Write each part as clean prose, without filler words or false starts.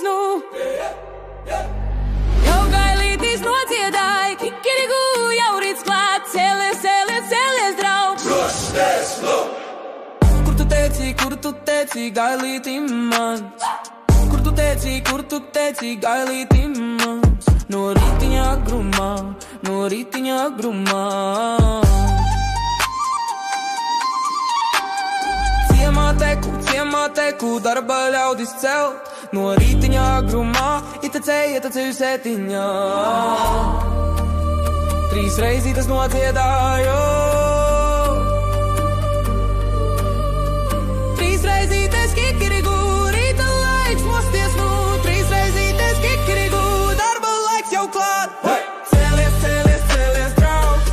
nu. Jau gailītis nodziedāja, kikirigu jau rīts klāt, cēlies, cēlies, cēlies, draugs. Rosties, nu! Kur tu teici, gailītim mans? Kur tu teici, gailītim mans? No rītiņa agrumā, no rītiņa agrumā. Ciemā teku, darba ļaudis celt. No rītiņa agrumā, ietecēju sētiņā. 3 reizītes nodziedāju. 3 reizītes kikirigu, rīta laiks mosties nu. 3 reizītes kikirigu, darba laiks jau klāt. Hey! Cēlies, cēlies, cēlies, draugs.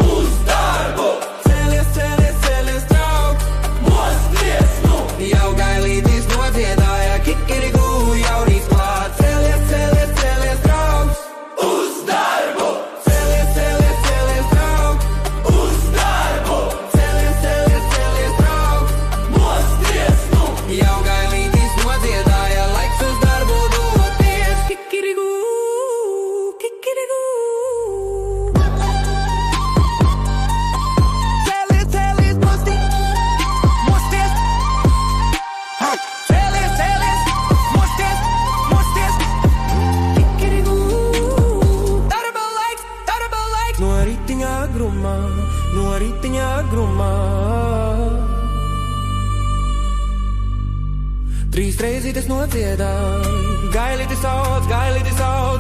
Uz darbu! Cēlies, cēlies, cēlies, draugs. Mosties, nu! Jau gailītis nodziedāja, kikirigu jau rīt klāt. Cēlies, cēlies, cēlies, draugs. Uz darbu! Cēlies, cēlies, cēlies, draugs. Uz darbu! Cēlies, cēlies, cēlies, draugs. Mosties, nu! Jau gailītis nodziedāja, laiks uz darbu doties. Kikirigu, kikirigu. Cēlies, cēlies, mosties. Hey! Cēlies, cēlies, mosties, mosties. Kikirigu. Darba laiks. No rītiņa agrumā, no rītiņa agrumā. 3 reizītes nodziedāja, gailītis sauc,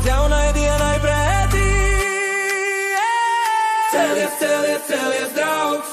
jaunai dienai pretī. Cēlies, cēlies, cēlies, draugs!